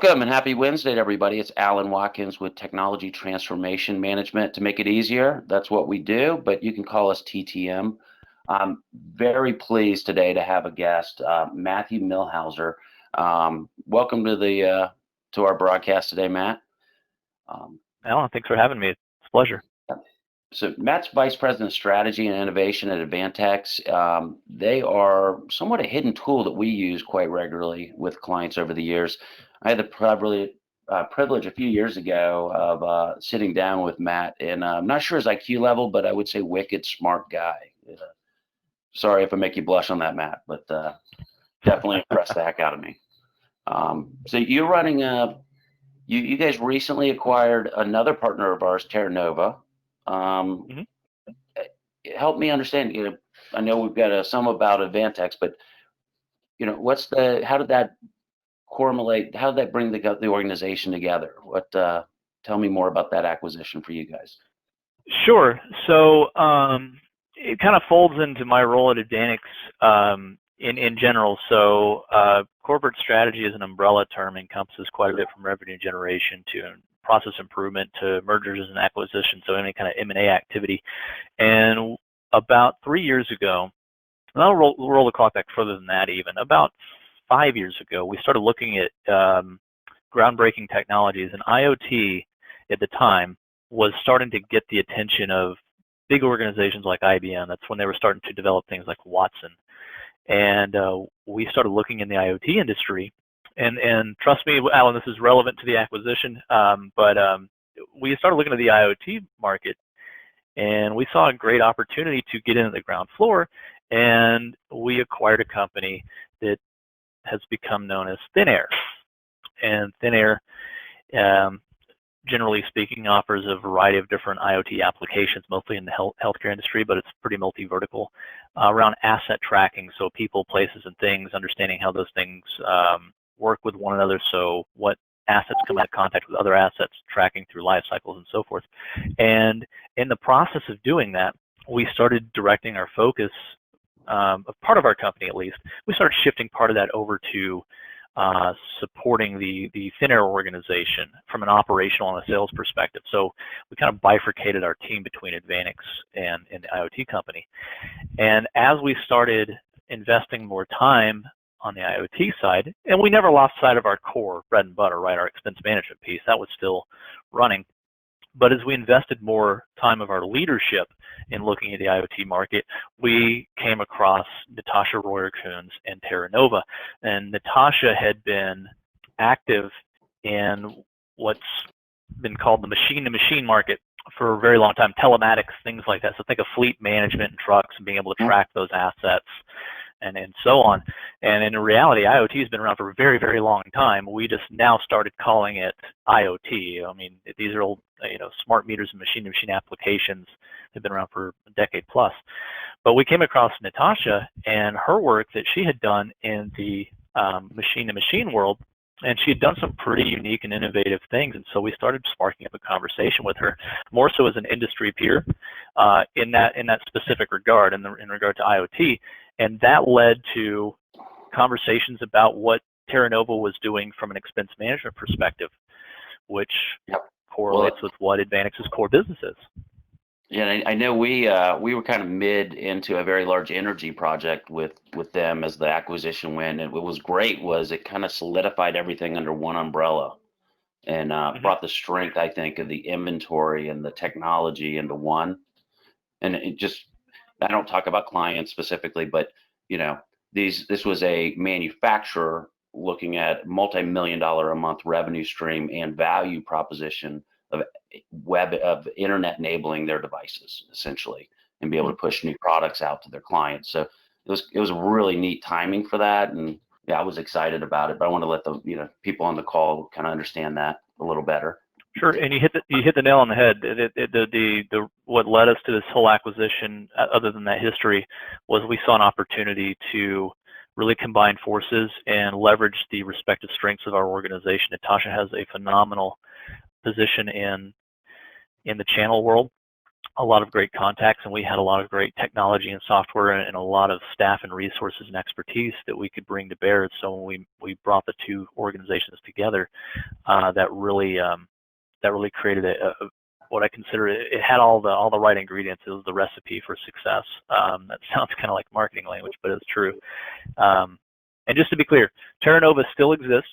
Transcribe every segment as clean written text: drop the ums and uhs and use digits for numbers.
Welcome and happy Wednesday to everybody. It's Alan Watkins with Technology Transformation Management. To make it easier, that's what we do, but you can call us TTM. I'm very pleased today to have a guest, Matthew Millhauser. Welcome to our broadcast today, Matt. Alan, thanks for having me. It's a pleasure. So Matt's Vice President of Strategy and Innovation at Advantix. They are somewhat a hidden tool that we use quite regularly with clients over the years. I had the privilege a few years ago of sitting down with Matt, and I'm not sure his IQ level, but I would say wicked smart guy. Sorry if I make you blush on that, Matt, but definitely impressed the heck out of me. So you're running you guys recently acquired another partner of ours, Terra Nova. Help me understand. I know we've got some about Advantix, but how did that correlate? How did that bring the organization together? Tell me more about that acquisition for you guys. Sure. So it kind of folds into my role at Advantix in general. So corporate strategy as an umbrella term encompasses quite a bit from revenue generation to process improvement to mergers and acquisitions, so any kind of M&A activity. And about 3 years ago, and I'll roll the clock back further than that even, about 5 years ago, we started looking at groundbreaking technologies, and IoT at the time was starting to get the attention of big organizations like IBM. That's when they were starting to develop things like Watson. And we started looking in the IoT industry, and trust me, Alan, this is relevant to the acquisition, but we started looking at the IoT market, and we saw a great opportunity to get into the ground floor, and we acquired a company that has become known as ThinAir. And ThinAir, generally speaking, offers a variety of different IoT applications, mostly in the healthcare industry, but it's pretty multi-vertical, around asset tracking, so people, places, and things, understanding how those things work with one another, so what assets come into contact with other assets, tracking through life cycles and so forth. And in the process of doing that, we started directing our focus, of part of our company at least, we started shifting part of that over to supporting the ThinAir organization from an operational and a sales perspective. So we kind of bifurcated our team between Advantix and the IoT company. And as we started investing more time on the IoT side, and we never lost sight of our core bread and butter, right, our expense management piece, that was still running. But as we invested more time of our leadership in looking at the IoT market, we came across Natasha Royer-Kuhns and Terra Nova. And Natasha had been active in what's been called the machine-to-machine market for a very long time, telematics, things like that. So think of fleet management and trucks and being able to track those assets and so on. And in reality, IoT has been around for a very, very long time. We just now started calling it IoT. I mean, these are old, smart meters and machine-to-machine applications. They've been around for a decade plus. But we came across Natasha and her work that she had done in the machine-to-machine world, and she had done some pretty unique and innovative things. And so we started sparking up a conversation with her, more so as an industry peer in that specific regard, in regard to IoT. And that led to conversations about what Terra Nova was doing from an expense management perspective, which correlates with what Advantix's core business is. Yeah, I know we were kind of mid into a very large energy project with them as the acquisition went, and what was great was it kind of solidified everything under one umbrella, and brought the strength, I think, of the inventory and the technology into one. And it just, I don't talk about clients specifically, but this was a manufacturer looking at multi-million-dollar a month revenue stream and value proposition of internet enabling their devices essentially, and be able to push new products out to their clients. So it was really neat timing for that, and I was excited about it. But I want to let the people on the call kind of understand that a little better. Sure, and you hit the nail on the head. What led us to this whole acquisition, other than that history, was we saw an opportunity to really combine forces and leverage the respective strengths of our organization. Natasha has a phenomenal position in the channel world, a lot of great contacts, and we had a lot of great technology and software and a lot of staff and resources and expertise that we could bring to bear. So when we brought the two organizations together, that really created what I consider it had all the right ingredients. It was the recipe for success. That sounds kind of like marketing language, but it's true. And just to be clear, Terra Nova still exists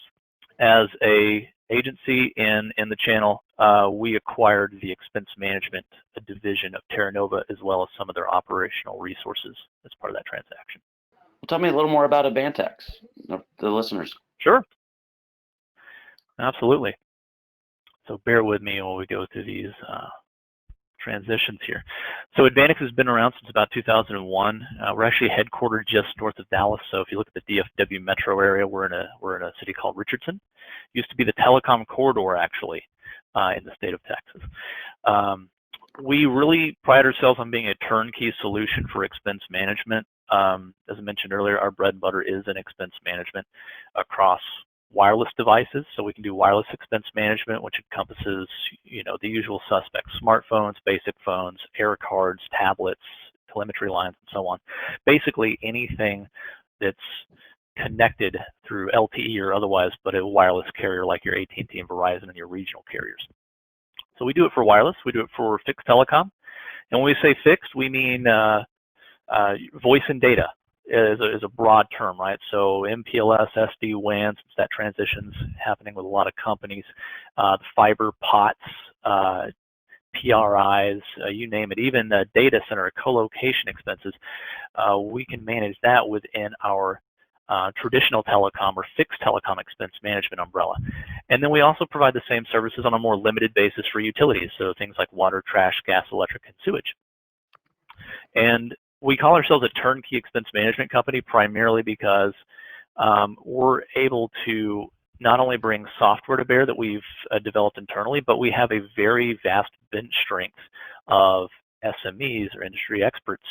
as a agency in the channel. We acquired the expense management division of Terra Nova as well as some of their operational resources as part of that transaction. Well, tell me a little more about Advantix, the listeners. Sure. Absolutely. So bear with me while we go through these transitions here. So Advantix has been around since about 2001. We're actually headquartered just north of Dallas. So if you look at the DFW metro area, we're in a city called Richardson. Used to be the Telecom corridor, actually, in the state of Texas. We really pride ourselves on being a turnkey solution for expense management. As I mentioned earlier, our bread and butter is in expense management across wireless devices. So we can do wireless expense management, which encompasses, the usual suspects: smartphones, basic phones, air cards, tablets, telemetry lines, and so on. Basically anything that's connected through LTE or otherwise, but a wireless carrier like your AT&T and Verizon and your regional carriers. So we do it for wireless. We do it for fixed telecom. And when we say fixed, we mean voice and data is a broad term, right? So MPLS, SD-WAN, since that transition's happening with a lot of companies, the fiber pots, PRIs, you name it, even data center co-location expenses, we can manage that within our traditional telecom or fixed telecom expense management umbrella. And then we also provide the same services on a more limited basis for utilities, so things like water, trash, gas, electric, and sewage. And we call ourselves a turnkey expense management company primarily because we're able to not only bring software to bear that we've developed internally, but we have a very vast bench strength of SMEs or industry experts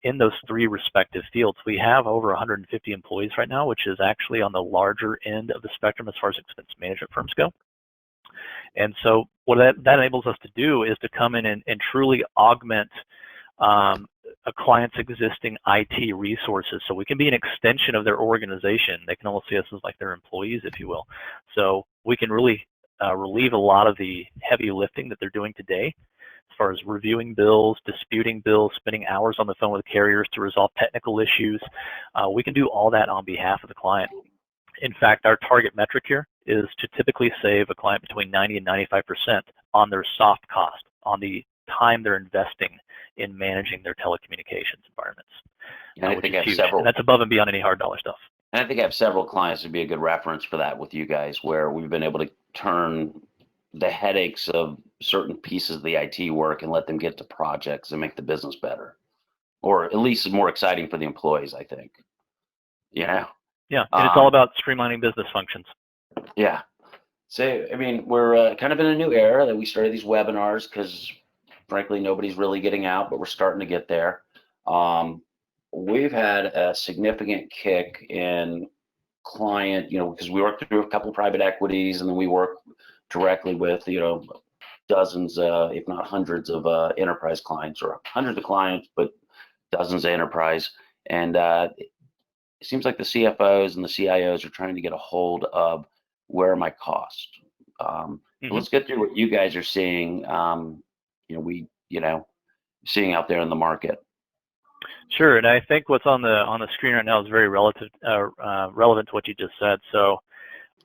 in those three respective fields. We have over 150 employees right now, which is actually on the larger end of the spectrum as far as expense management firms go. And so what that enables us to do is to come in and truly augment a client's existing IT resources. So we can be an extension of their organization. They can almost see us as like their employees, if you will. So we can really relieve a lot of the heavy lifting that they're doing today as far as reviewing bills, disputing bills, spending hours on the phone with carriers to resolve technical issues. We can do all that on behalf of the client. In fact, our target metric here is to typically save a client between 90 and 95% on their soft cost, on the time they're investing in managing their telecommunications environments. And I think I have huge. several. And that's above and beyond any hard dollar stuff. And I think I have several clients would be a good reference for that with you guys, where we've been able to turn the headaches of certain pieces of the IT work and let them get to projects and make the business better, or at least more exciting for the employees, I think. Yeah, and it's all about streamlining business functions. Yeah. So, I mean, we're kind of in a new era that we started these webinars because, frankly, nobody's really getting out, but we're starting to get there. We've had a significant kick in client, because we work through a couple of private equities, and then we work directly with, dozens, if not hundreds of enterprise clients, or hundreds of clients, but dozens of enterprise. And it seems like the CFOs and the CIOs are trying to get a hold of where are my costs. Let's get through what you guys are seeing. Seeing out there in the market. Sure, and I think what's on the screen right now is very relevant to what you just said. So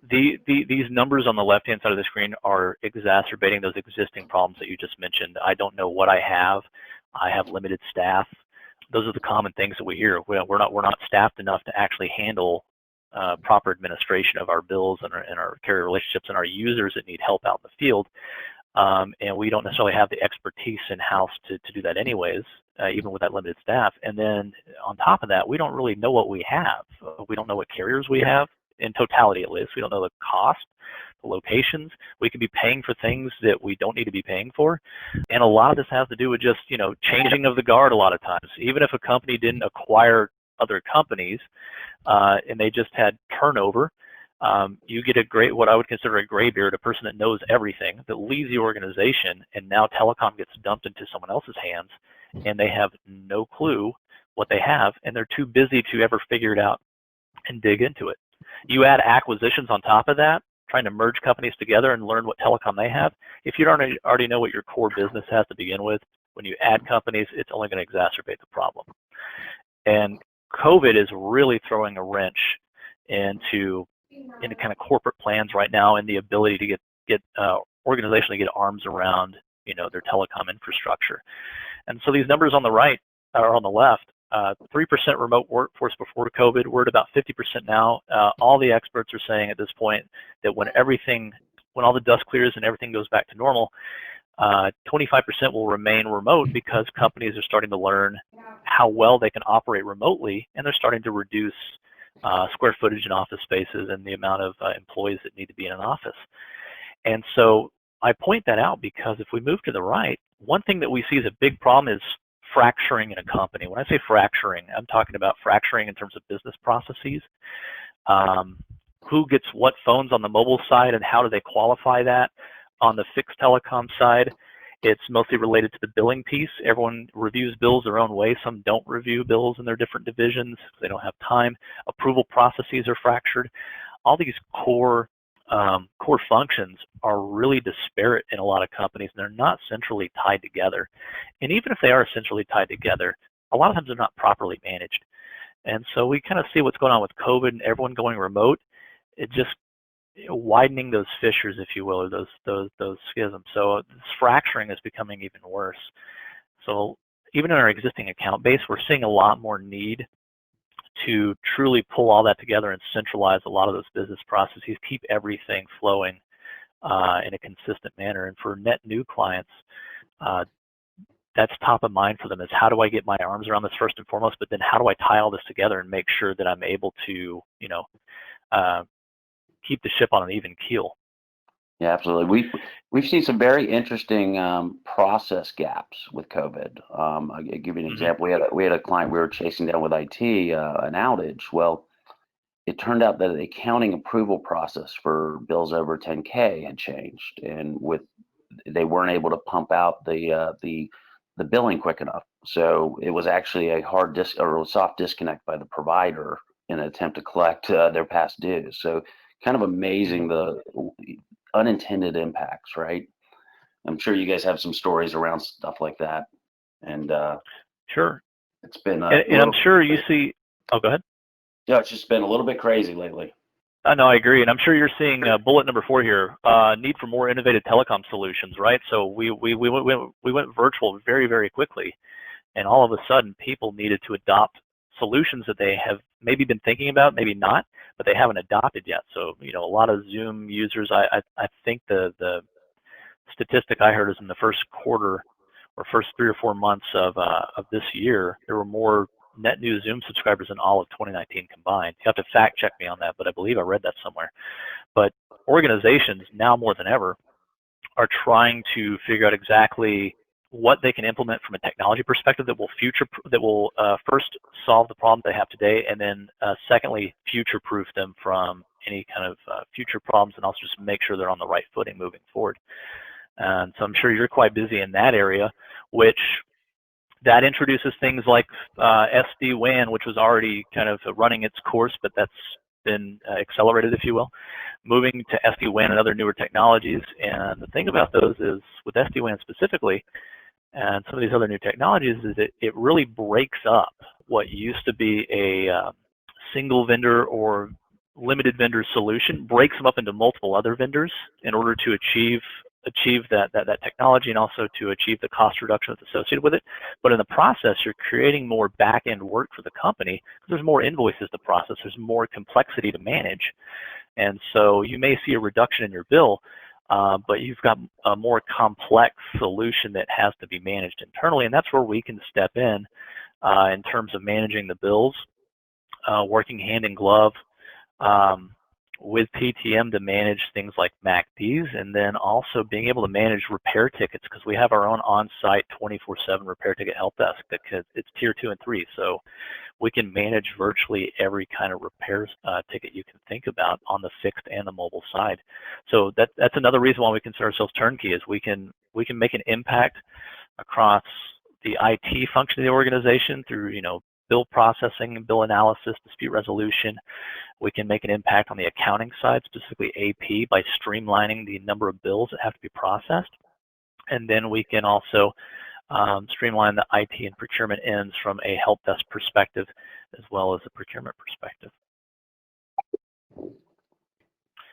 these numbers on the left-hand side of the screen are exacerbating those existing problems that you just mentioned. I don't know what I have. I have limited staff. Those are the common things that we hear. We're not staffed enough to actually handle proper administration of our bills and our carrier relationships and our users that need help out in the field. And we don't necessarily have the expertise in-house to do that anyways, even with that limited staff. And then on top of that, we don't really know what we have. We don't know what carriers we have, in totality at least. We don't know the cost, the locations. We could be paying for things that we don't need to be paying for. And a lot of this has to do with just, changing of the guard a lot of times. Even if a company didn't acquire other companies and they just had turnover, you get what I would consider a graybeard, a person that knows everything, that leaves the organization, and now telecom gets dumped into someone else's hands, and they have no clue what they have, and they're too busy to ever figure it out and dig into it. You add acquisitions on top of that, trying to merge companies together and learn what telecom they have. If you don't already know what your core business has to begin with, when you add companies, it's only going to exacerbate the problem. And COVID is really throwing a wrench into kind of corporate plans right now, and the ability to get organizationally get arms around their telecom infrastructure. And so these numbers on the right or on the left, 3% remote workforce before COVID, we're at about 50% now. All the experts are saying at this point that when all the dust clears and everything goes back to normal, 25% will remain remote because companies are starting to learn how well they can operate remotely, and they're starting to reduce square footage in office spaces and the amount of employees that need to be in an office. And so I point that out because if we move to the right, one thing that we see as a big problem is fracturing in a company. When I say fracturing, I'm talking about fracturing in terms of business processes. Who gets what phones on the mobile side and how do they qualify that? On the fixed telecom side, it's mostly related to the billing piece. Everyone reviews bills their own way. Some don't review bills in their different divisions. They don't have time. Approval processes are fractured. All these core functions are really disparate in a lot of companies, and they're not centrally tied together. And even if they are centrally tied together, a lot of times they're not properly managed. And so we kind of see what's going on with COVID and everyone going remote. It just widening those fissures, if you will, or those schisms. So this fracturing is becoming even worse. So even in our existing account base, we're seeing a lot more need to truly pull all that together and centralize a lot of those business processes, keep everything flowing in a consistent manner. And for net new clients, that's top of mind for them, is how do I get my arms around this first and foremost, but then how do I tie all this together and make sure that I'm able to, keep the ship on an even keel. Yeah, absolutely. We've seen some very interesting process gaps with COVID. I'll give you an example. We had a client we were chasing down with IT, an outage. Well, it turned out that the accounting approval process for bills over 10K had changed, and they weren't able to pump out the billing quick enough. So it was actually a hard or a soft disconnect by the provider in an attempt to collect their past dues. So kind of amazing the unintended impacts, right? I'm sure you guys have some stories around stuff like that. And sure, it's been and I'm sure you see. Oh, go ahead. Yeah, it's just been a little bit crazy lately. No, I agree, and I'm sure you're seeing bullet number 4 here. Need for more innovative telecom solutions, right? So we went virtual very, very quickly, and all of a sudden, people needed to adopt solutions that they have maybe been thinking about, maybe not, but they haven't adopted yet. So a lot of Zoom users. I think the statistic I heard is in the first quarter or first 3 or 4 months of this year, there were more net new Zoom subscribers in all of 2019 combined. You have to fact check me on that, but I believe I read that somewhere. But organizations now more than ever are trying to figure out exactly what they can implement from a technology perspective that will first solve the problem they have today, and then secondly, future-proof them from any kind of future problems, and also just make sure they're on the right footing moving forward. And so I'm sure you're quite busy in that area, which that introduces things like SD-WAN, which was already kind of running its course, but that's been accelerated, if you will, moving to SD-WAN and other newer technologies. And the thing about those is, with SD-WAN specifically, and some of these other new technologies, is it really breaks up what used to be a single vendor or limited vendor solution, breaks them up into multiple other vendors in order to achieve that technology, and also to achieve the cost reduction that's associated with it. But in the process, you're creating more back-end work for the company because there's more invoices to process, there's more complexity to manage. And so you may see a reduction in your bill, but you've got a more complex solution that has to be managed internally, and that's where we can step in terms of managing the bills, working hand in glove, with PTM to manage things like MACDs, and then also being able to manage repair tickets, because we have our own on-site 24/7 repair ticket help desk that it's tier 2 and 3. So we can manage virtually every kind of repairs ticket you can think about on the fixed and the mobile side. So that's another reason why we consider ourselves turnkey, is we can make an impact across the IT function of the organization through, bill processing, bill analysis, dispute resolution. We can make an impact on the accounting side, specifically AP, by streamlining the number of bills that have to be processed. And then we can also streamline the IT and procurement ends from a help desk perspective, as well as a procurement perspective.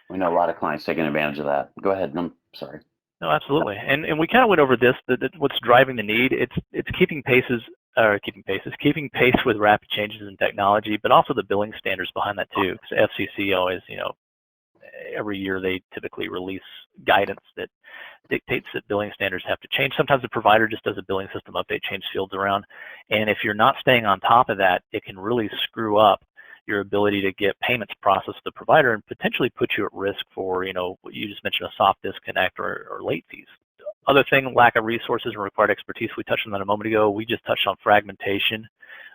We know a lot of clients taking advantage of that. Go ahead. I'm sorry. No, absolutely. And we kind of went over this, what's driving the need. It's keeping pace with rapid changes in technology, but also the billing standards behind that too. Because FCC always, every year they typically release guidance that dictates that billing standards have to change. Sometimes the provider just does a billing system update, change fields around. And if you're not staying on top of that, it can really screw up your ability to get payments processed to the provider and potentially put you at risk for, what you just mentioned, a soft disconnect or late fees. Other thing, lack of resources and required expertise. We touched on that a moment ago. We just touched on fragmentation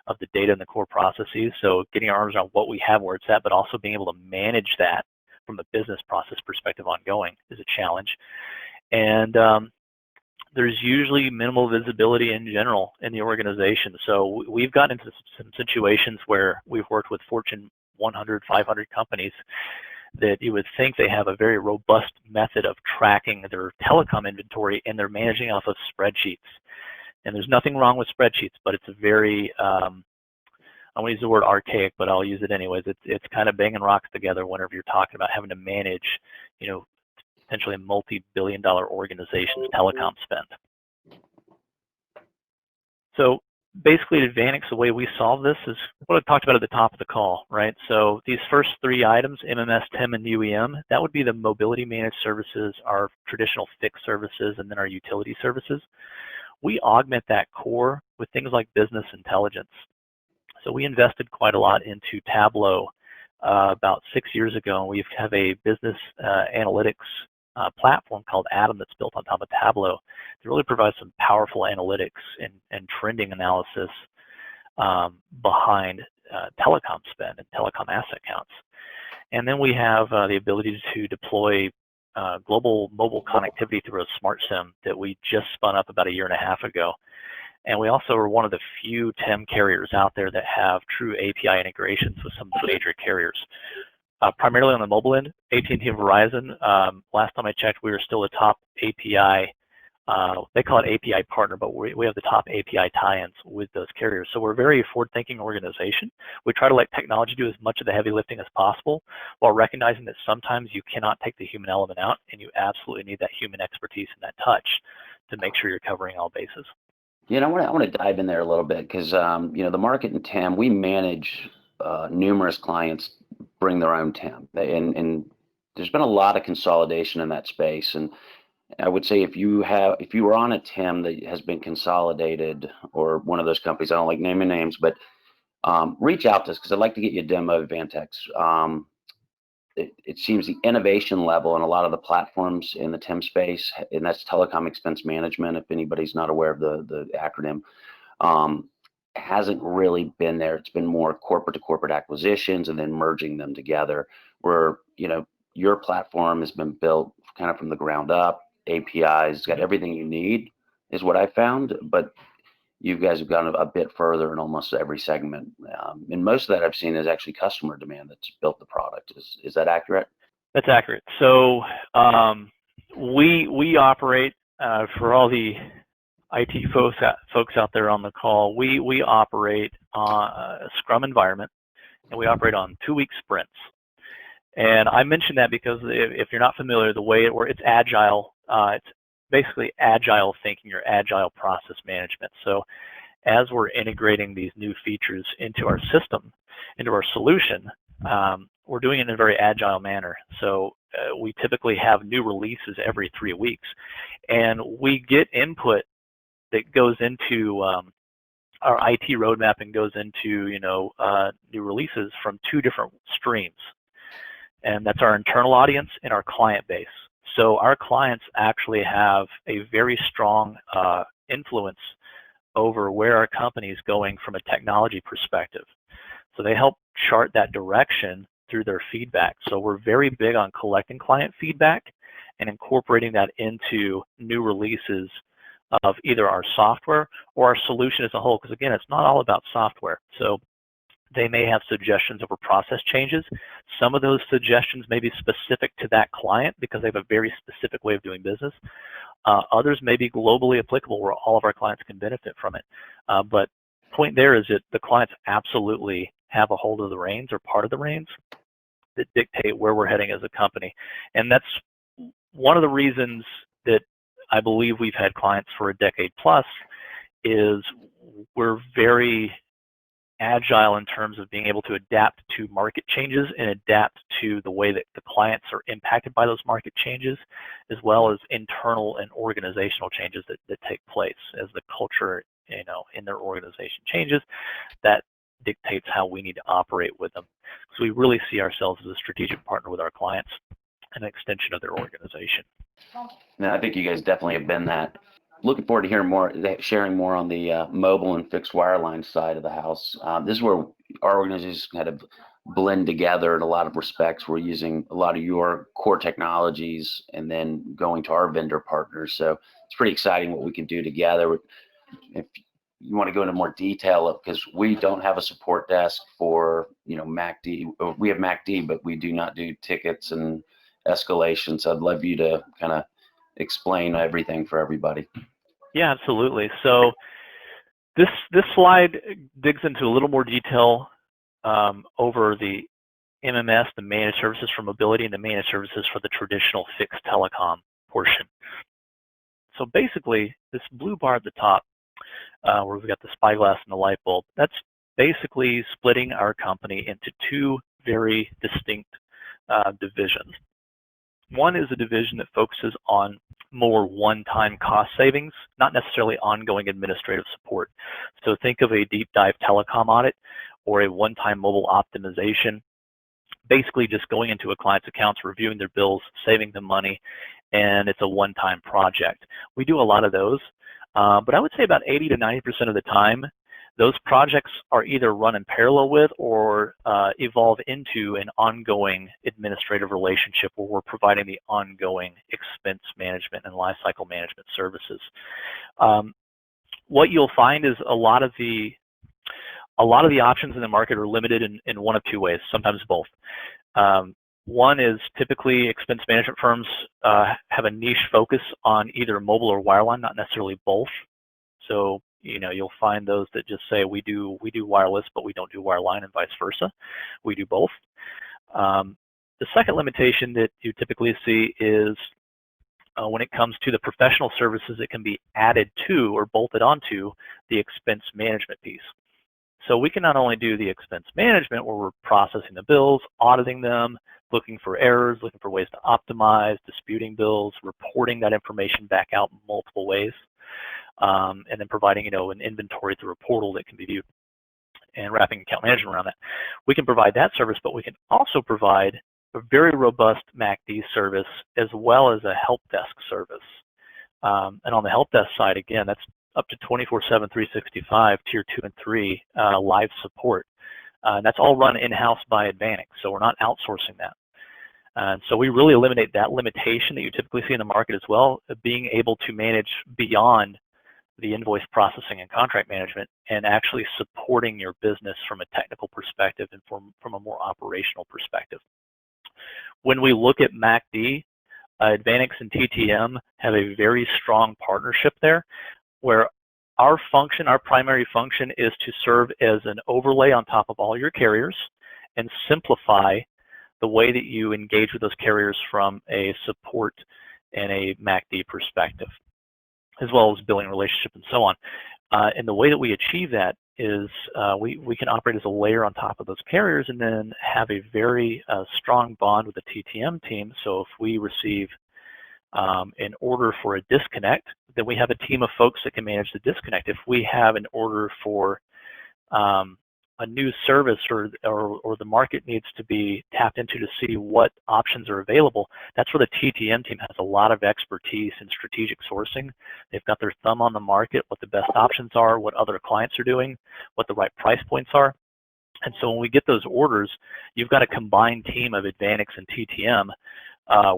of the data and the core processes. So getting our arms around what we have, where it's at, but also being able to manage that from a business process perspective ongoing is a challenge. And there's usually minimal visibility in general in the organization. So we've gotten into some situations where we've worked with Fortune 100, 500 companies that you would think they have a very robust method of tracking their telecom inventory, and they're managing off of spreadsheets. And there's nothing wrong with spreadsheets, but it's a very, I won't use the word archaic, but I'll use it anyways. It's kind of banging rocks together whenever you're talking about having to manage, potentially a multi-billion-dollar organization's telecom spend. So basically at Advantix, the way we solve this is what I talked about at the top of the call, right? So these first three items, MMS, TEM, and UEM, that would be the mobility managed services, our traditional fixed services, and then our utility services. We augment that core with things like business intelligence. So we invested quite a lot into Tableau about 6 years ago, and we have a business analytics platform called Atom that's built on top of Tableau to really provide some powerful analytics and trending analysis behind telecom spend and telecom asset counts. And then we have the ability to deploy global mobile connectivity through a smart SIM that we just spun up about 1.5 years ago. And we also are one of the few TEM carriers out there that have true API integrations with some of the major carriers. Primarily on the mobile end, AT&T and Verizon, last time I checked, we were still a top API, they call it API partner, but we have the top API tie-ins with those carriers. So we're a very forward-thinking organization. We try to let technology do as much of the heavy lifting as possible, while recognizing that sometimes you cannot take the human element out, and you absolutely need that human expertise and that touch to make sure you're covering all bases. I want to dive in there a little bit because, the market in TEM, we manage numerous clients bring their own TEM, and there's been a lot of consolidation in that space. And I would say if you were on a TEM that has been consolidated, or one of those companies, I don't like naming names, but reach out to us because I'd like to get you a demo of Advantix. It seems the innovation level in a lot of the platforms in the TEM space, and that's telecom expense management, if anybody's not aware of the acronym, hasn't really been there. It's been more corporate to corporate acquisitions and then merging them together, where your platform has been built kind of from the ground up. APIs, it's got everything you need, is what I found, but you guys have gone a bit further in almost every segment. And most of that I've seen is actually customer demand that's built the product. Is that accurate? That's accurate. So we operate, for all the IT folks out there on the call, we operate on a Scrum environment, and we operate on 2-week sprints. And I mention that because if you're not familiar, the way it's agile, it's basically agile thinking or agile process management. So as we're integrating these new features into our system, into our solution, we're doing it in a very agile manner. So we typically have new releases every 3 weeks, and we get input that goes into our IT roadmap and goes into new releases from 2 different streams. and that's our internal audience and our client base. So our clients actually have a very strong influence over where our company is going from a technology perspective. So they help chart that direction through their feedback. So we're very big on collecting client feedback and incorporating that into new releases of either our software or our solution as a whole, because again, it's not all about software. So they may have suggestions over process changes. Some of those suggestions may be specific to that client because they have a very specific way of doing business. Others may be globally applicable where all of our clients can benefit from it. But point there is that the clients absolutely have a hold of the reins or part of the reins that dictate where we're heading as a company. And that's one of the reasons that I believe we've had clients for a decade plus is we're very agile in terms of being able to adapt to market changes and adapt to the way that the clients are impacted by those market changes, as well as internal and organizational changes that take place as the culture, in their organization changes. That dictates how we need to operate with them. So we really see ourselves as a strategic partner with our clients, an extension of their organization. Now, I think you guys definitely have been that. Looking forward to hearing more, sharing more on the mobile and fixed wireline side of the house. This is where our organizations kind of blend together in a lot of respects. We're using a lot of your core technologies and then going to our vendor partners. So it's pretty exciting what we can do together. If you want to go into more detail, because we don't have a support desk for MACD. We have MACD, but we do not do tickets and escalations. So I'd love you to kind of explain everything for everybody. Yeah, absolutely. So this slide digs into a little more detail over the MMS, the managed services for mobility, and the managed services for the traditional fixed telecom portion. So basically, this blue bar at the top, where we've got the spyglass and the light bulb, that's basically splitting our company into two very distinct divisions. One is a division that focuses on more one-time cost savings, not necessarily ongoing administrative support. So think of a deep dive telecom audit or a one-time mobile optimization, basically just going into a client's accounts, reviewing their bills, saving them money, and it's a one-time project. We do a lot of those, but I would say about 80 to 90% of the time, those projects are either run in parallel with or evolve into an ongoing administrative relationship where we're providing the ongoing expense management and lifecycle management services. What you'll find is a lot of the options in the market are limited in one of two ways, sometimes both. One is typically expense management firms have a niche focus on either mobile or wireline, not necessarily both. So you'll find those that just say we do wireless, but we don't do wireline, and vice versa. We do both. The second limitation that you typically see is when it comes to the professional services that can be added to or bolted onto the expense management piece. So we can not only do the expense management where we're processing the bills, auditing them, looking for errors, looking for ways to optimize, disputing bills, reporting that information back out in multiple ways, and then providing an inventory through a portal that can be viewed and wrapping account management around that. We can provide that service, but we can also provide a very robust MACD service as well as a help desk service. And on the help desk side, again, that's up to 24/7, 365, tier 2 and 3 live support. That's all run in-house by Advantix, so we're not outsourcing that. So we really eliminate that limitation that you typically see in the market as well, of being able to manage beyond the invoice processing and contract management and actually supporting your business from a technical perspective and from a more operational perspective. When we look at MACD, Advantix and TTM have a very strong partnership there, where our primary function is to serve as an overlay on top of all your carriers and simplify the way that you engage with those carriers from a support and a MACD perspective, as well as billing relationship and so on. And the way that we achieve that is we can operate as a layer on top of those carriers and then have a very strong bond with the TTM team. So if we receive an order for a disconnect, then we have a team of folks that can manage the disconnect. If we have an order for a new service or the market needs to be tapped into to see what options are available, that's where the TTM team has a lot of expertise in strategic sourcing. They've got their thumb on the market, what the best options are, what other clients are doing, what the right price points are. And so when we get those orders, you've got a combined team of Advantix and TTM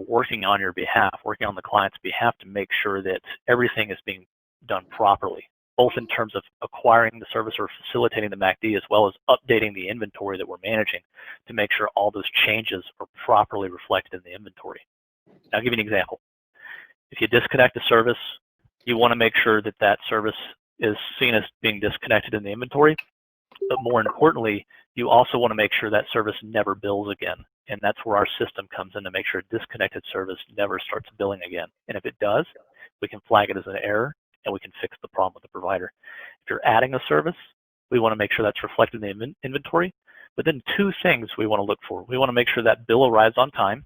working on your behalf, working on the client's behalf to make sure that everything is being done properly, both in terms of acquiring the service or facilitating the MACD, as well as updating the inventory that we're managing to make sure all those changes are properly reflected in the inventory. I'll give you an example. If you disconnect a service, you want to make sure that that service is seen as being disconnected in the inventory, but more importantly, you also want to make sure that service never bills again. And that's where our system comes in to make sure a disconnected service never starts billing again. And if it does, we can flag it as an error and we can fix the problem with the provider. If you're adding a service, we want to make sure that's reflected in the inventory. But then two things we want to look for. We want to make sure that bill arrives on time.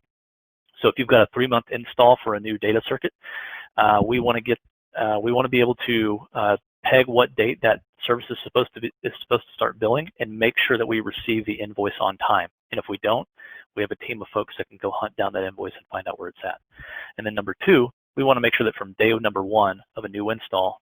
So if you've got a 3-month install for a new data circuit, we want to be able to peg what date that service is supposed to start billing and make sure that we receive the invoice on time. And if we don't, we have a team of folks that can go hunt down that invoice and find out where it's at. And then number two, we want to make sure that from day number one of a new install,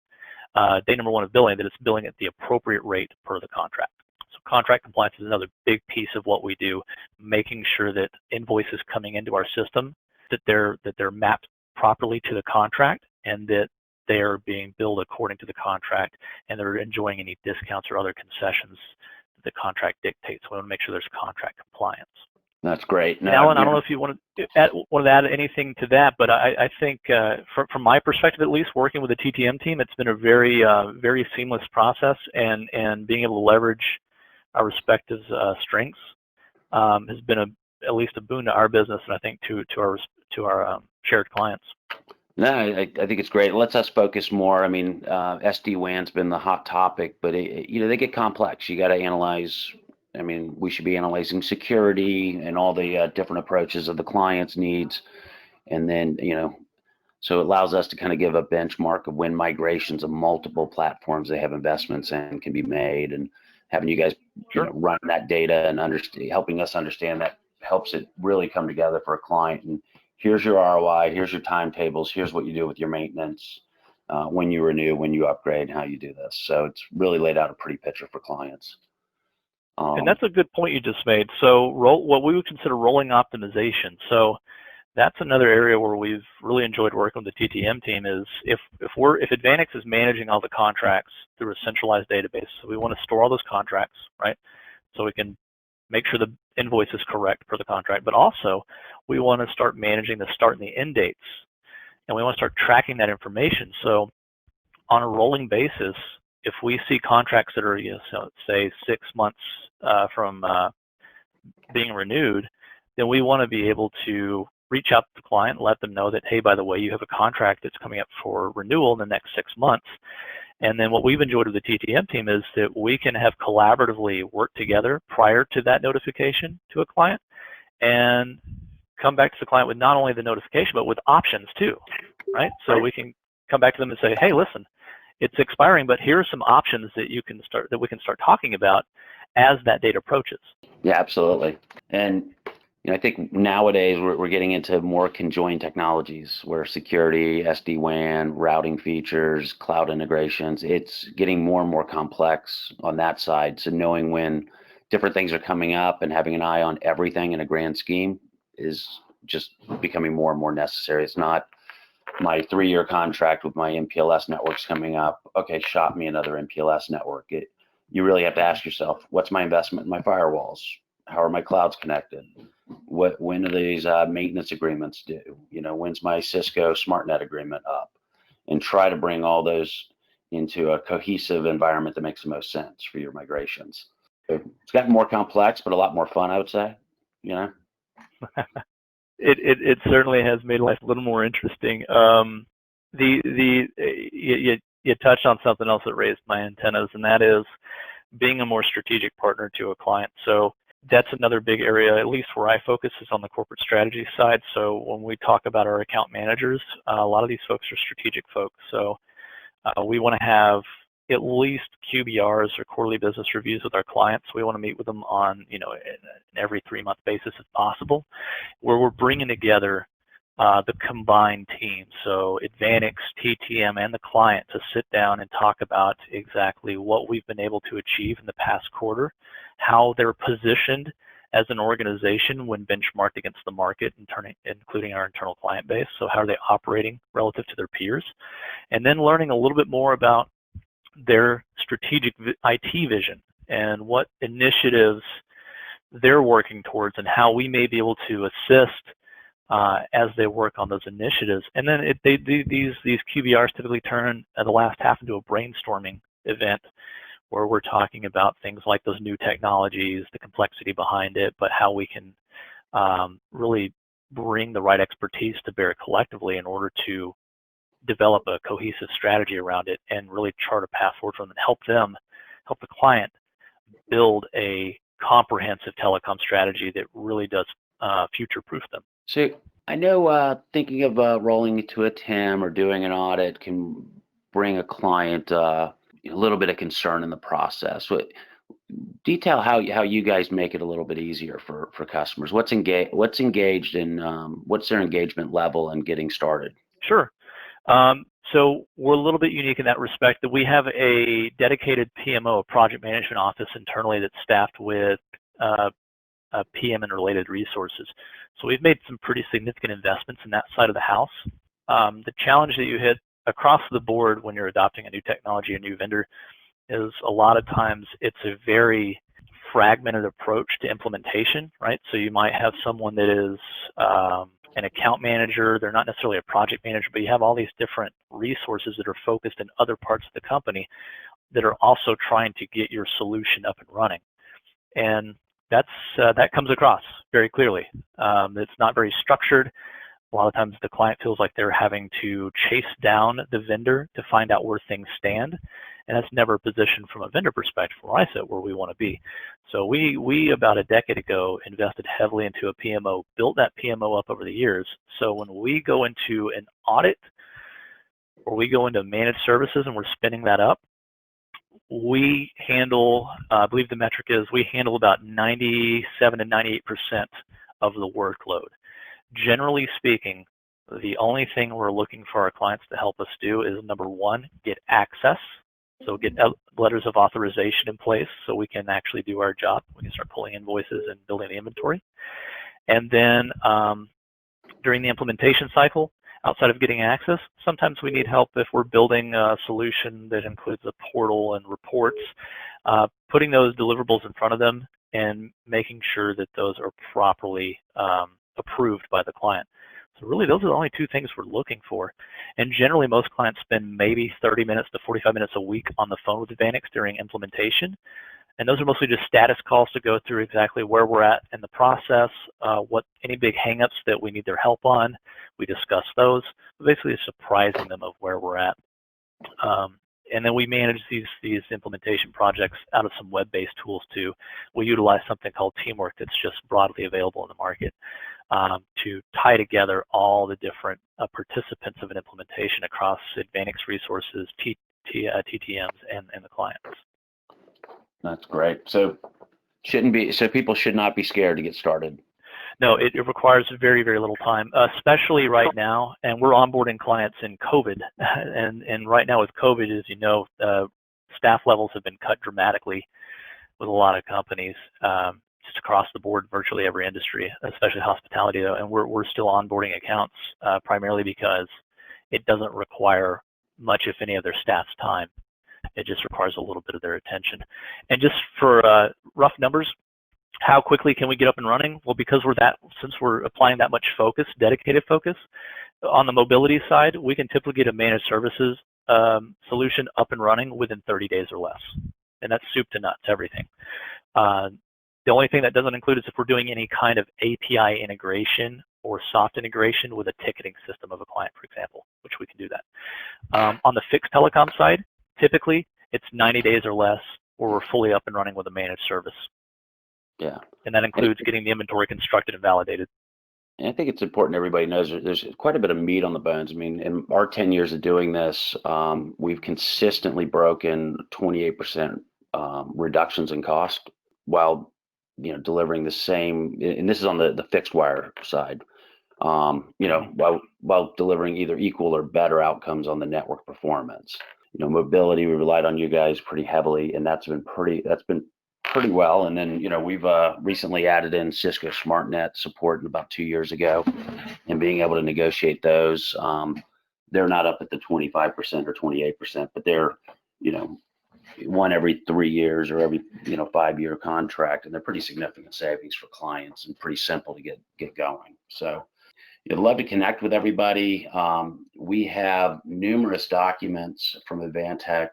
day number one of billing, that it's billing at the appropriate rate per the contract. So contract compliance is another big piece of what we do, making sure that invoices coming into our system, that they're mapped properly to the contract and that they are being billed according to the contract and they're enjoying any discounts or other concessions that the contract dictates. We want to make sure there's contract compliance. That's great. No, Alan, I don't know if you want to add anything to that, but I think from my perspective, at least, working with the TTM team, it's been a very, very seamless process, and being able to leverage our respective strengths has been at least a boon to our business, and I think to our shared clients. No, I think it's great. It lets us focus more. I mean, SD-WAN's been the hot topic, but they get complex. You got to analyze. I mean, we should be analyzing security and all the different approaches of the client's needs. And then, so it allows us to kind of give a benchmark of when migrations of multiple platforms they have investments in can be made, and having you guys run that data and helping us understand that helps it really come together for a client. And here's your ROI, here's your timetables, here's what you do with your maintenance, when you renew, when you upgrade, and how you do this. So it's really laid out a pretty picture for clients. And that's a good point you just made. So what we would consider rolling optimization. So that's another area where we've really enjoyed working with the TTM team is if Advantix is managing all the contracts through a centralized database, so we want to store all those contracts, right? So we can make sure the invoice is correct per the contract, but also we want to start managing the start and the end dates, and we want to start tracking that information. So on a rolling basis, if we see contracts that are, say 6 months from being renewed, then we want to be able to reach out to the client and let them know that, hey, by the way, you have a contract that's coming up for renewal in the next 6 months. And then what we've enjoyed with the TTM team is that we can have collaboratively work together prior to that notification to a client and come back to the client with not only the notification, but with options too, right? So we can come back to them and say, hey, listen, it's expiring, but here are some options that we can start talking about as that date approaches. Yeah, absolutely. And I think nowadays we're getting into more conjoined technologies where security, SD-WAN, routing features, cloud integrations, it's getting more and more complex on that side. So knowing when different things are coming up and having an eye on everything in a grand scheme is just becoming more and more necessary. It's not my 3-year contract with my MPLS networks coming up. Okay, shop me another MPLS network. You really have to ask yourself, what's my investment in my firewalls? How are my clouds connected? When are these maintenance agreements due? When's my Cisco SmartNet agreement up? And try to bring all those into a cohesive environment that makes the most sense for your migrations. So it's gotten more complex, but a lot more fun, I would say. It certainly has made life a little more interesting. You touched on something else that raised my antennas, and that is being a more strategic partner to a client. So that's another big area, at least where I focus, is on the corporate strategy side. So when we talk about our account managers, a lot of these folks are strategic folks. So we want to have at least QBRs or quarterly business reviews with our clients. We want to meet with them on, an every 3-month basis if possible, where we're bringing together the combined team. So Advantix, TTM, and the client to sit down and talk about exactly what we've been able to achieve in the past quarter, how they're positioned as an organization when benchmarked against the market, including our internal client base. So how are they operating relative to their peers? And then learning a little bit more about their strategic IT vision and what initiatives they're working towards and how we may be able to assist as they work on those initiatives. And then these QBRs typically turn the last half into a brainstorming event where we're talking about things like those new technologies, the complexity behind it, but how we can really bring the right expertise to bear collectively in order to develop a cohesive strategy around it and really chart a path forward from them and help the client build a comprehensive telecom strategy that really does future-proof them. So I know thinking of rolling into a TIM or doing an audit can bring a client a little bit of concern in the process. Detail how you guys make it a little bit easier for customers. What's engaged and what's their engagement level in getting started? Sure. So we're a little bit unique in that respect that we have a dedicated PMO, a project management office internally that's staffed with PM and related resources. So we've made some pretty significant investments in that side of the house. The challenge that you hit across the board when you're adopting a new technology, a new vendor, is a lot of times it's a very fragmented approach to implementation, right? So you might have someone that is an account manager, they're not necessarily a project manager, but you have all these different resources that are focused in other parts of the company that are also trying to get your solution up and running. And that comes across very clearly. It's not very structured. A lot of times the client feels like they're having to chase down the vendor to find out where things stand. And that's never a position from a vendor perspective where I sit where we want to be. So we about a decade ago invested heavily into a PMO, built that PMO up over the years. So when we go into an audit or we go into managed services and we're spinning that up, we handle, I believe the metric is, we handle about 97 to 98% of the workload. Generally speaking, the only thing we're looking for our clients to help us do is, number one, get access. So get letters of authorization in place so we can actually do our job. We can start pulling invoices and building the inventory. And then during the implementation cycle, outside of getting access, sometimes we need help if we're building a solution that includes a portal and reports, putting those deliverables in front of them and making sure that those are properly approved by the client. So really, those are the only two things we're looking for. And generally, most clients spend maybe 30 minutes to 45 minutes a week on the phone with Advantix during implementation. And those are mostly just status calls to go through exactly where we're at in the process, what any big hangups that we need their help on. We discuss those, basically surprising them of where we're at. And then we manage these implementation projects out of some web-based tools too. We utilize something called Teamwork that's just broadly available in the market to tie together all the different participants of an implementation across Advantix resources, TTMs, and the clients. That's great. So people should not be scared to get started. No, it requires very, very little time, especially right now. And we're onboarding clients in COVID. And right now with COVID, as you know, staff levels have been cut dramatically with a lot of companies, just across the board, virtually every industry, especially hospitality. And we're still onboarding accounts primarily because it doesn't require much, if any, of their staff's time. It just requires a little bit of their attention. And just for rough numbers, how quickly can we get up and running? Well, because since we're applying that much focus, dedicated focus, on the mobility side, we can typically get a managed services solution up and running within 30 days or less. And that's soup to nuts, everything. The only thing that doesn't include is if we're doing any kind of API integration or soft integration with a ticketing system of a client, for example, which we can do that. On the fixed telecom side, typically it's 90 days or less where we're fully up and running with a managed service. Yeah. And that includes getting the inventory constructed and validated. And I think it's important everybody knows there's quite a bit of meat on the bones. I mean, in our 10 years of doing this, we've consistently broken 28% reductions in cost while delivering the same. And this is on the fixed wire side. While delivering either equal or better outcomes on the network performance. Mobility, we relied on you guys pretty heavily, and that's been pretty well. And then we've recently added in Cisco SmartNet support about 2 years ago, and being able to negotiate those. They're not up at the 25% or 28%, but they're one every 3 years or every 5-year contract, and they're pretty significant savings for clients and pretty simple to get going. So I'd love to connect with everybody. We have numerous documents from Advantix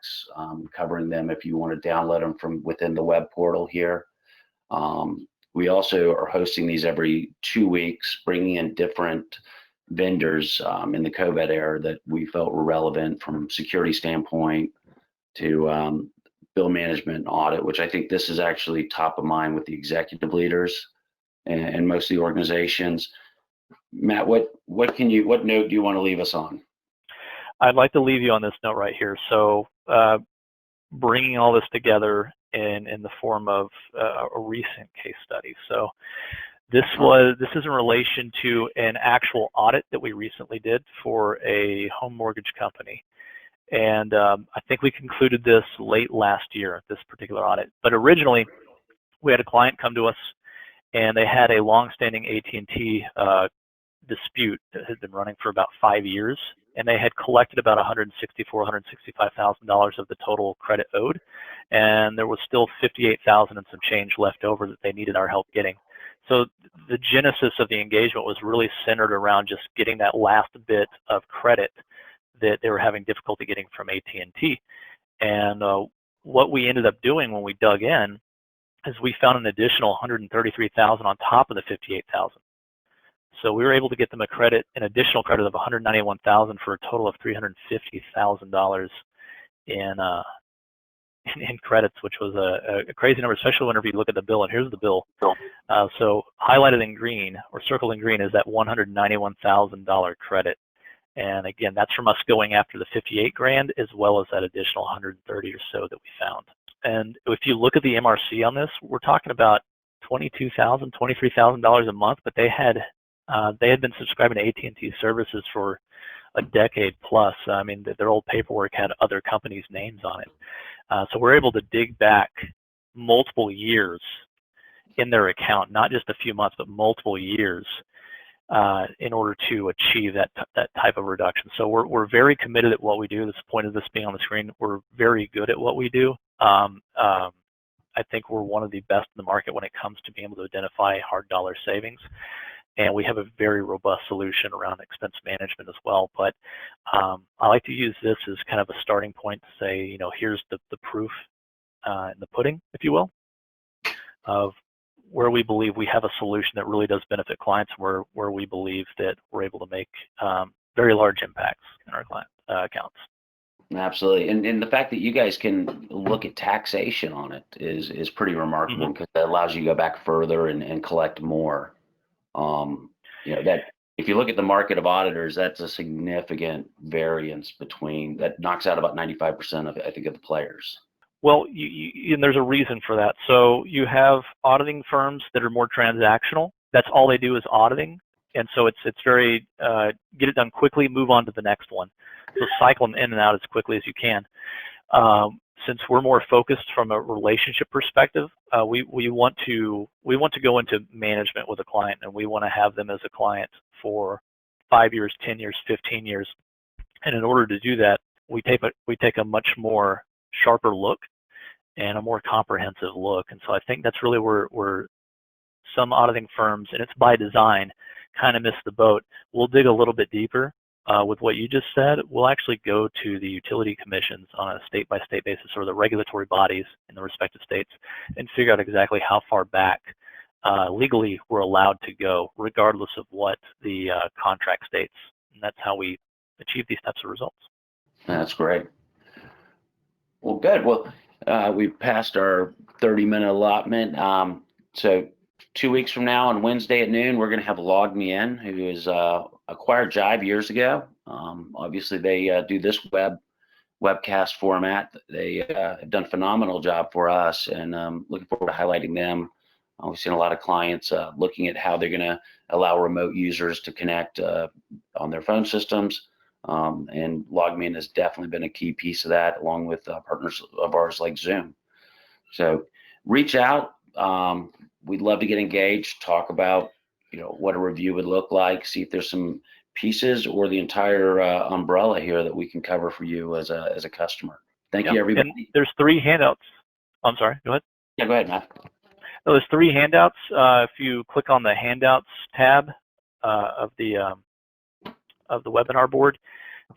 covering them if you want to download them from within the web portal here. We also are hosting these every 2 weeks, bringing in different vendors in the COVID era that we felt were relevant from security standpoint to bill management and audit, which I think this is actually top of mind with the executive leaders and most of the organizations. Matt, what note do you want to leave us on? I'd like to leave you on this note right here. So bringing all this together in the form of a recent case study. So this is in relation to an actual audit that we recently did for a home mortgage company. And I think we concluded this late last year, this particular audit. But originally, we had a client come to us, and they had a long-standing AT&T dispute that had been running for about 5 years, and they had collected about $165,000 of the total credit owed, and there was still $58,000 and some change left over that they needed our help getting. So the genesis of the engagement was really centered around just getting that last bit of credit that they were having difficulty getting from AT&T. And what we ended up doing when we dug in is we found an additional $133,000 on top of the $58,000. So we were able to get them an additional credit of $191,000 for a total of $350,000 in credits, which was a crazy number, especially whenever you look at the bill. And here's the bill. So highlighted in green or circled in green is that $191,000 credit. And again, that's from us going after the 58 grand as well as that additional 130 or so that we found. And if you look at the MRC on this, we're talking about $22,000, $23,000 a month, but they had been subscribing to AT&T services for a decade plus. I mean, their old paperwork had other companies' names on it. So we're able to dig back multiple years in their account, not just a few months, but multiple years in order to achieve that type of reduction. So we're very committed at what we do. This point of this being on the screen, we're very good at what we do. I think we're one of the best in the market when it comes to being able to identify hard dollar savings. And we have a very robust solution around expense management as well. But I like to use this as kind of a starting point to say, here's the proof in the pudding, if you will, of where we believe we have a solution that really does benefit clients, where we believe that we're able to make very large impacts in our client accounts. Absolutely. And the fact that you guys can look at taxation on it is pretty remarkable, because that allows you to go back further and collect more. That if you look at the market of auditors, that's a significant variance that knocks out about 95% of the players. Well, and there's a reason for that. So you have auditing firms that are more transactional. That's all they do is auditing. And so it's very, get it done quickly, move on to the next one. So cycle them in and out as quickly as you can. Since we're more focused from a relationship perspective, we want to go into management with a client, and we want to have them as a client for 5 years, 10 years, 15 years. And in order to do that, we take a much more sharper look and a more comprehensive look. And so I think that's really where some auditing firms, and it's by design, kind of miss the boat. We'll dig a little bit deeper. With what you just said, we'll actually go to the utility commissions on a state-by-state basis, or the regulatory bodies in the respective states, and figure out exactly how far back legally we're allowed to go, regardless of what the contract states. And that's how we achieve these types of results. That's great. Well, good. Well, we've passed our 30-minute allotment. So 2 weeks from now on Wednesday at noon, we're going to have Log Me In, who is acquired Jive years ago. Obviously, they do this webcast format. They have done a phenomenal job for us, and looking forward to highlighting them. We've seen a lot of clients looking at how they're going to allow remote users to connect on their phone systems. And Log Me In has definitely been a key piece of that, along with partners of ours like Zoom. So reach out. We'd love to get engaged, talk about what a review would look like, see if there's some pieces or the entire umbrella here that we can cover for you as a customer. Thank you, everybody. And there's 3 handouts. I'm sorry, go ahead. Yeah, go ahead, Matt. No, there's 3 handouts. If you click on the handouts tab of the webinar board,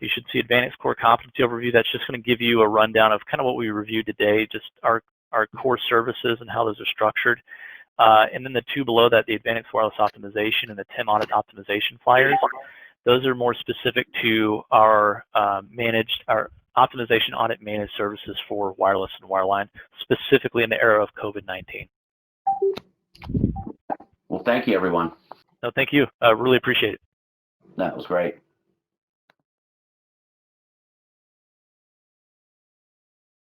you should see Advantix Core Competency Overview. That's just going to give you a rundown of kind of what we reviewed today, just our core services and how those are structured. And then the 2 below that, the Advantix Wireless Optimization and the TIM Audit Optimization flyers. Those are more specific to our optimization audit managed services for wireless and wireline, specifically in the era of COVID-19. Well, thank you, everyone. No, thank you. I really appreciate it. That was great.